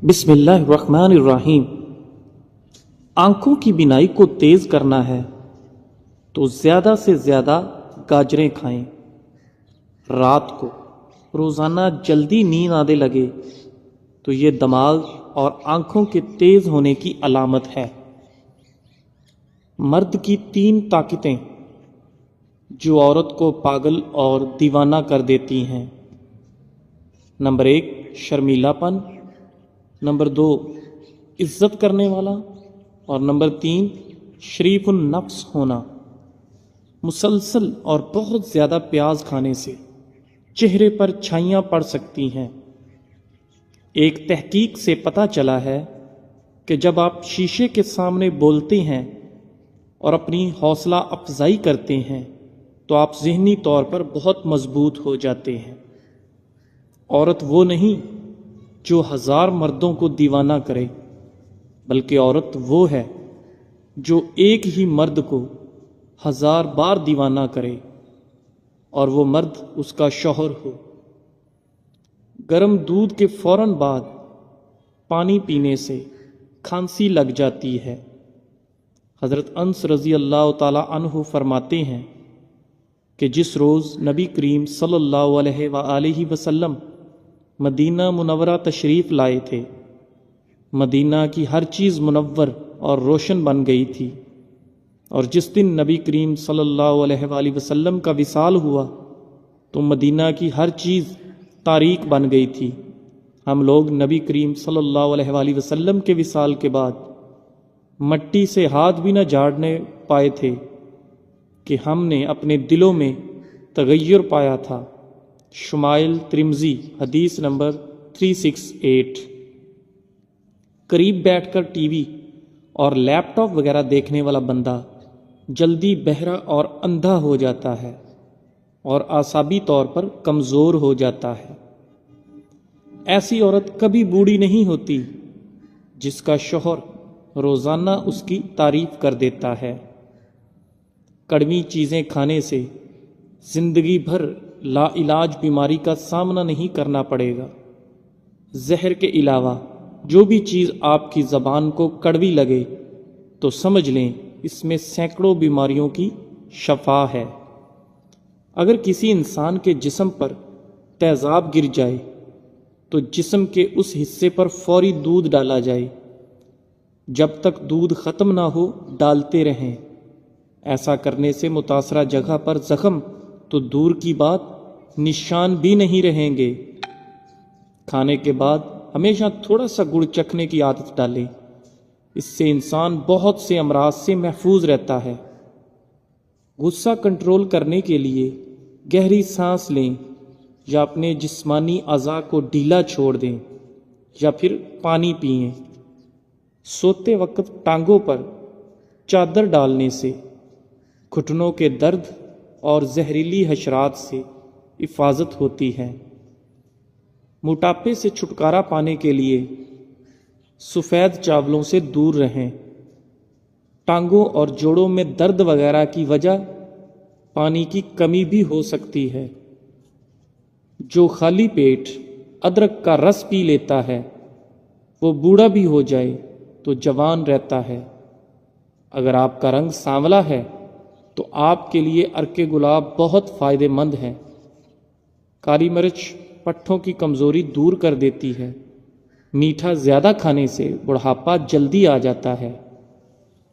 بسم اللہ الرحمن الرحیم۔ آنکھوں کی بینائی کو تیز کرنا ہے تو زیادہ سے زیادہ گاجریں کھائیں۔ رات کو روزانہ جلدی نیند آنے لگے تو یہ دماغ اور آنکھوں کے تیز ہونے کی علامت ہے۔ مرد کی 3 طاقتیں جو عورت کو پاگل اور دیوانہ کر دیتی ہیں۔ نمبر 1 شرمیلا پن، نمبر 2 عزت کرنے والا، اور نمبر 3 شریف النفس ہونا۔ مسلسل اور بہت زیادہ پیاز کھانے سے چہرے پر چھائیاں پڑ سکتی ہیں۔ ایک تحقیق سے پتہ چلا ہے کہ جب آپ شیشے کے سامنے بولتے ہیں اور اپنی حوصلہ افزائی کرتے ہیں تو آپ ذہنی طور پر بہت مضبوط ہو جاتے ہیں۔ عورت وہ نہیں جو 1000 مردوں کو دیوانہ کرے، بلکہ عورت وہ ہے جو ایک ہی مرد کو 1000 بار دیوانہ کرے اور وہ مرد اس کا شوہر ہو۔ گرم دودھ کے فوراً بعد پانی پینے سے کھانسی لگ جاتی ہے۔ حضرت انس رضی اللہ تعالی عنہ فرماتے ہیں کہ جس روز نبی کریم صلی اللہ علیہ وآلہ وسلم مدینہ منورہ تشریف لائے تھے، مدینہ کی ہر چیز منور اور روشن بن گئی تھی، اور جس دن نبی کریم صلی اللہ علیہ وآلہ وسلم کا وصال ہوا تو مدینہ کی ہر چیز تاریک بن گئی تھی۔ ہم لوگ نبی کریم صلی اللہ علیہ وآلہ وسلم کے وصال کے بعد مٹی سے ہاتھ بھی نہ جھاڑنے پائے تھے کہ ہم نے اپنے دلوں میں تغیر پایا تھا۔ شمائل ترمذی حدیث نمبر 368۔ قریب بیٹھ کر ٹی وی اور لیپ ٹاپ وغیرہ دیکھنے والا بندہ جلدی بہرا اور اندھا ہو جاتا ہے اور اعصابی طور پر کمزور ہو جاتا ہے۔ ایسی عورت کبھی بوڑھی نہیں ہوتی جس کا شوہر روزانہ اس کی تعریف کر دیتا ہے۔ کڑوی چیزیں کھانے سے زندگی بھر لا علاج بیماری کا سامنا نہیں کرنا پڑے گا۔ زہر کے علاوہ جو بھی چیز آپ کی زبان کو کڑوی لگے تو سمجھ لیں اس میں سینکڑوں بیماریوں کی شفا ہے۔ اگر کسی انسان کے جسم پر تیزاب گر جائے تو جسم کے اس حصے پر فوری دودھ ڈالا جائے، جب تک دودھ ختم نہ ہو ڈالتے رہیں۔ ایسا کرنے سے متاثرہ جگہ پر زخم تو دور کی بات نشان بھی نہیں رہیں گے۔ کھانے کے بعد ہمیشہ تھوڑا سا گڑ چکھنے کی عادت ڈالیں، اس سے انسان بہت سے امراض سے محفوظ رہتا ہے۔ غصہ کنٹرول کرنے کے لیے گہری سانس لیں یا اپنے جسمانی اعضاء کو ڈھیلا چھوڑ دیں یا پھر پانی پئیں۔ سوتے وقت ٹانگوں پر چادر ڈالنے سے گھٹنوں کے درد اور زہریلی حشرات سے حفاظت ہوتی ہے۔ موٹاپے سے چھٹکارا پانے کے لیے سفید چاولوں سے دور رہیں۔ ٹانگوں اور جوڑوں میں درد وغیرہ کی وجہ پانی کی کمی بھی ہو سکتی ہے۔ جو خالی پیٹ ادرک کا رس پی لیتا ہے وہ بوڑھا بھی ہو جائے تو جوان رہتا ہے۔ اگر آپ کا رنگ سانولا ہے تو آپ کے لیے عرق گلاب بہت فائدہ مند ہے۔ کالی مرچ پٹھوں کی کمزوری دور کر دیتی ہے۔ میٹھا زیادہ کھانے سے بڑھاپا جلدی آ جاتا ہے۔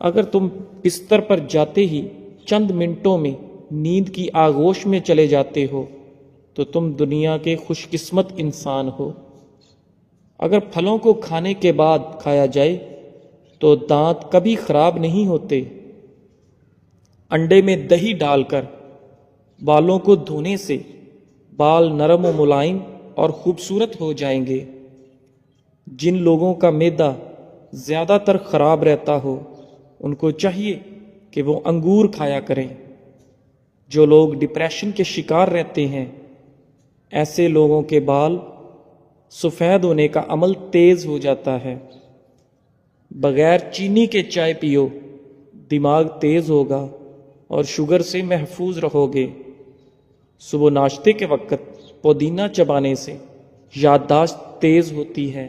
اگر تم بستر پر جاتے ہی چند منٹوں میں نیند کی آغوش میں چلے جاتے ہو تو تم دنیا کے خوش قسمت انسان ہو۔ اگر پھلوں کو کھانے کے بعد کھایا جائے تو دانت کبھی خراب نہیں ہوتے۔ انڈے میں دہی ڈال کر بالوں کو دھونے سے بال نرم و ملائم اور خوبصورت ہو جائیں گے۔ جن لوگوں کا معدہ زیادہ تر خراب رہتا ہو ان کو چاہیے کہ وہ انگور کھایا کریں۔ جو لوگ ڈپریشن کے شکار رہتے ہیں ایسے لوگوں کے بال سفید ہونے کا عمل تیز ہو جاتا ہے۔ بغیر چینی کے چائے پیو، دماغ تیز ہوگا اور شوگر سے محفوظ رہو گے۔ صبح ناشتے کے وقت پودینہ چبانے سے یادداشت تیز ہوتی ہے۔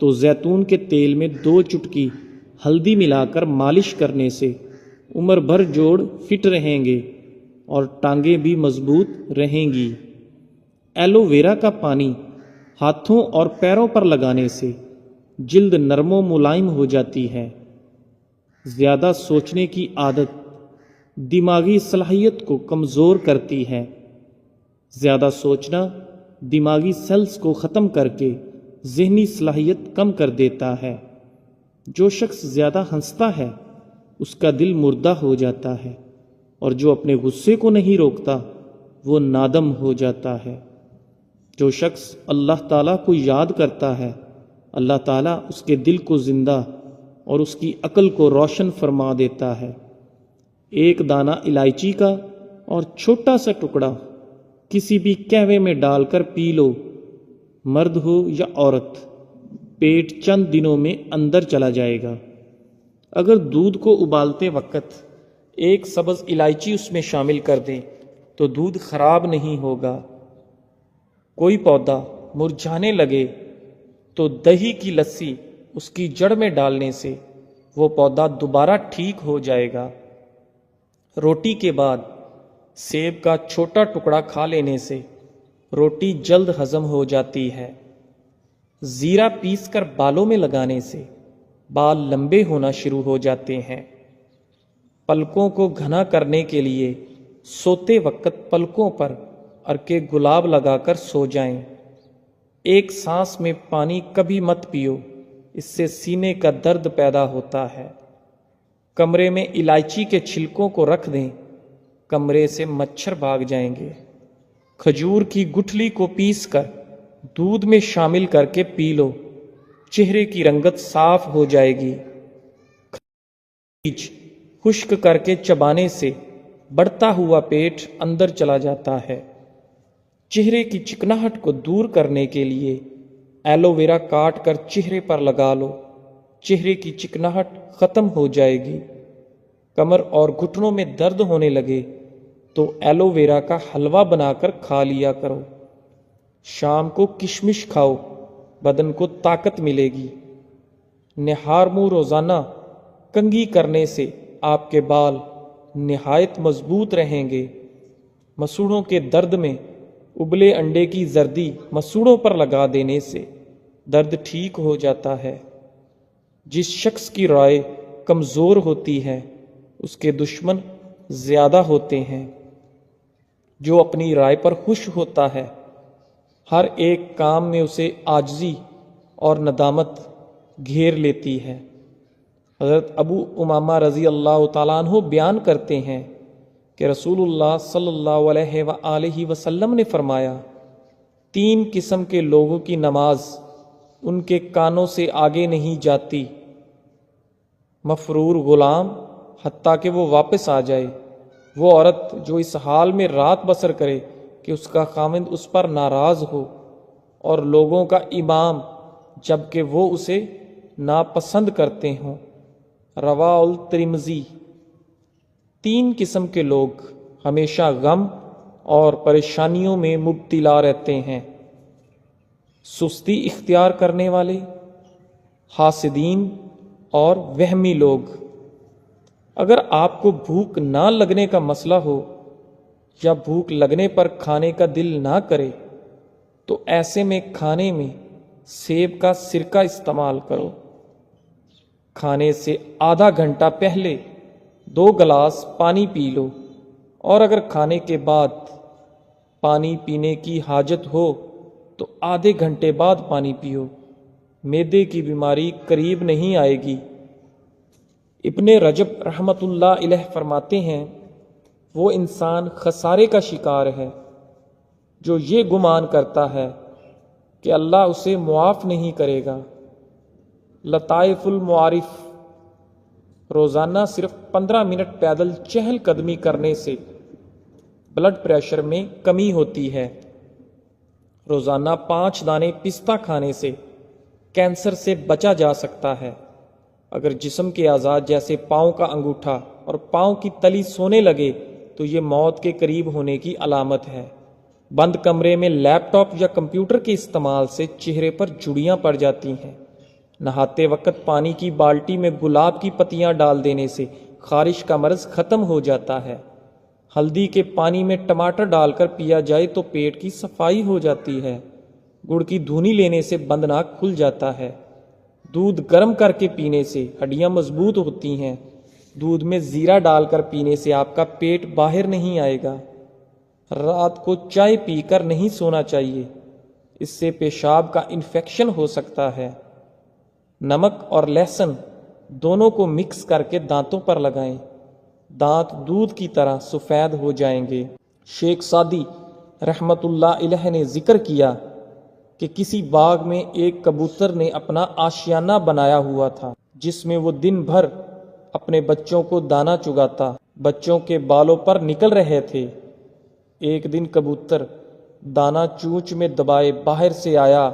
تو زیتون کے تیل میں 2 چٹکی ہلدی ملا کر مالش کرنے سے عمر بھر جوڑ فٹ رہیں گے اور ٹانگیں بھی مضبوط رہیں گی۔ ایلو ویرا کا پانی ہاتھوں اور پیروں پر لگانے سے جلد نرم و ملائم ہو جاتی ہے۔ زیادہ سوچنے کی عادت دماغی صلاحیت کو کمزور کرتی ہے۔ زیادہ سوچنا دماغی سیلز کو ختم کر کے ذہنی صلاحیت کم کر دیتا ہے۔ جو شخص زیادہ ہنستا ہے اس کا دل مردہ ہو جاتا ہے، اور جو اپنے غصے کو نہیں روکتا وہ نادم ہو جاتا ہے۔ جو شخص اللہ تعالیٰ کو یاد کرتا ہے اللہ تعالیٰ اس کے دل کو زندہ اور اس کی عقل کو روشن فرما دیتا ہے۔ ایک دانہ الائچی کا اور چھوٹا سا ٹکڑا کسی بھی قہوے میں ڈال کر پی لو، مرد ہو یا عورت، پیٹ چند دنوں میں اندر چلا جائے گا۔ اگر دودھ کو ابالتے وقت ایک سبز الائچی اس میں شامل کر دیں تو دودھ خراب نہیں ہوگا۔ کوئی پودا مرجھانے لگے تو دہی کی لسی اس کی جڑ میں ڈالنے سے وہ پودا دوبارہ ٹھیک ہو جائے گا۔ روٹی کے بعد سیب کا چھوٹا ٹکڑا کھا لینے سے روٹی جلد ہضم ہو جاتی ہے۔ زیرہ پیس کر بالوں میں لگانے سے بال لمبے ہونا شروع ہو جاتے ہیں۔ پلکوں کو گھنا کرنے کے لیے سوتے وقت پلکوں پر عرق گلاب لگا کر سو جائیں۔ ایک سانس میں پانی کبھی مت پیو، اس سے سینے کا درد پیدا ہوتا ہے۔ کمرے میں الائچی کے چھلکوں کو رکھ دیں، کمرے سے مچھر بھاگ جائیں گے۔ کھجور کی گٹھلی کو پیس کر دودھ میں شامل کر کے پی لو، چہرے کی رنگت صاف ہو جائے گی۔ بیج خشک کر کے چبانے سے بڑھتا ہوا پیٹ اندر چلا جاتا ہے۔ چہرے کی چکناہٹ کو دور کرنے کے لیے ایلو ویرا کاٹ کر چہرے پر لگا لو، چہرے کی چکناہٹ ختم ہو جائے گی۔ کمر اور گھٹنوں میں درد ہونے لگے تو ایلو ویرا کا حلوہ بنا کر کھا لیا کرو۔ شام کو کشمش کھاؤ، بدن کو طاقت ملے گی۔ نہار منہ روزانہ کنگھی کرنے سے آپ کے بال نہایت مضبوط رہیں گے۔ مسوڑوں کے درد میں ابلے انڈے کی زردی مسوڑوں پر لگا دینے سے درد ٹھیک ہو جاتا ہے۔ جس شخص کی رائے کمزور ہوتی ہے اس کے دشمن زیادہ ہوتے ہیں۔ جو اپنی رائے پر خوش ہوتا ہے ہر ایک کام میں اسے عاجزی اور ندامت گھیر لیتی ہے۔ حضرت ابو امامہ رضی اللہ تعالیٰ عنہ بیان کرتے ہیں کہ رسول اللہ صلی اللہ علیہ وآلہ وسلم نے فرمایا، 3 قسم کے لوگوں کی نماز ان کے کانوں سے آگے نہیں جاتی: مفرور غلام حتیٰ کہ وہ واپس آ جائے، وہ عورت جو اس حال میں رات بسر کرے کہ اس کا خاوند اس پر ناراض ہو، اور لوگوں کا امام جبکہ وہ اسے ناپسند کرتے ہوں۔ رواہ الترمذی۔ 3 قسم کے لوگ ہمیشہ غم اور پریشانیوں میں مبتلا رہتے ہیں: سستی اختیار کرنے والے، حاسدین اور وہمی لوگ۔ اگر آپ کو بھوک نہ لگنے کا مسئلہ ہو یا بھوک لگنے پر کھانے کا دل نہ کرے تو ایسے میں کھانے میں سیب کا سرکہ استعمال کرو۔ کھانے سے آدھا گھنٹہ پہلے 2 گلاس پانی پی لو، اور اگر کھانے کے بعد پانی پینے کی حاجت ہو تو آدھے گھنٹے بعد پانی پیو، معدے کی بیماری قریب نہیں آئے گی۔ ابن رجب رحمۃ اللہ علیہ فرماتے ہیں، وہ انسان خسارے کا شکار ہے جو یہ گمان کرتا ہے کہ اللہ اسے معاف نہیں کرے گا۔ لطائف المعارف۔ روزانہ صرف 15 منٹ پیدل چہل قدمی کرنے سے بلڈ پریشر میں کمی ہوتی ہے۔ روزانہ 5 دانے پستہ کھانے سے کینسر سے بچا جا سکتا ہے۔ اگر جسم کے اعضاء جیسے پاؤں کا انگوٹھا اور پاؤں کی تلی سونے لگے تو یہ موت کے قریب ہونے کی علامت ہے۔ بند کمرے میں لیپ ٹاپ یا کمپیوٹر کے استعمال سے چہرے پر جھڑیاں پڑ جاتی ہیں، نہاتے وقت پانی کی بالٹی میں گلاب کی پتیاں ڈال دینے سے خارش کا مرض ختم ہو جاتا ہے۔ ہلدی کے پانی میں ٹماٹر ڈال کر پیا جائے تو پیٹ کی صفائی ہو جاتی ہے۔ گڑ کی دھونی لینے سے بند ناک کھل جاتا ہے۔ دودھ گرم کر کے پینے سے ہڈیاں مضبوط ہوتی ہیں۔ دودھ میں زیرہ ڈال کر پینے سے آپ کا پیٹ باہر نہیں آئے گا۔ رات کو چائے پی کر نہیں سونا چاہیے، اس سے پیشاب کا انفیکشن ہو سکتا ہے۔ نمک اور لہسن دونوں کو مکس کر کے دانتوں پر لگائیں، دانت دودھ کی طرح سفید ہو جائیں گے۔ شیخ سعدی رحمت اللہ علیہ نے ذکر کیا کہ کسی باغ میں ایک کبوتر نے اپنا آشیانہ بنایا ہوا تھا جس میں وہ دن بھر اپنے بچوں کو دانہ چگاتا، بچوں کے بالوں پر نکل رہے تھے۔ ایک دن کبوتر دانہ چونچ میں دبائے باہر سے آیا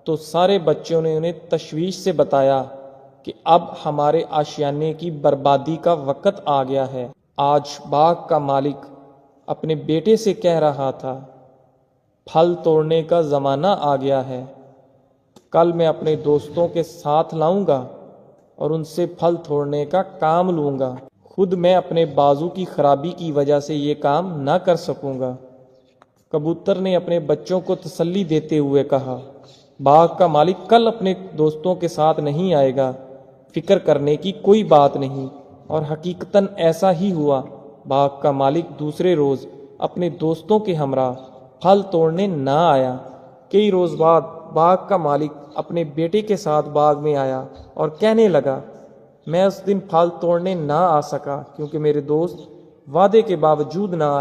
تو سارے بچوں نے انہیں تشویش سے بتایا کہ اب ہمارے آشیانے کی بربادی کا وقت آ گیا ہے۔ آج باغ کا مالک اپنے بیٹے سے کہہ رہا تھا، پھل توڑنے کا زمانہ آ گیا ہے، کل میں اپنے دوستوں کے ساتھ لاؤں گا اور ان سے پھل توڑنے کا کام لوں گا، خود میں اپنے بازو کی خرابی کی وجہ سے یہ کام نہ کر سکوں گا۔ کبوتر نے اپنے بچوں کو تسلی دیتے ہوئے کہا، باغ کا مالک کل اپنے دوستوں کے ساتھ نہیں آئے گا، فکر کرنے کی کوئی بات نہیں۔ اور حقیقتاً ایسا ہی ہوا۔ باغ کا مالک دوسرے روز اپنے دوستوں کے ہمراہ پھل توڑنے نہ آیا۔ کئی روز بعد باغ کا مالک اپنے بیٹے کے ساتھ باغ میں آیا اور کہنے لگا، میں اس دن پھل توڑنے نہ آ سکا کیونکہ میرے دوست وعدے کے باوجود نہ آئے۔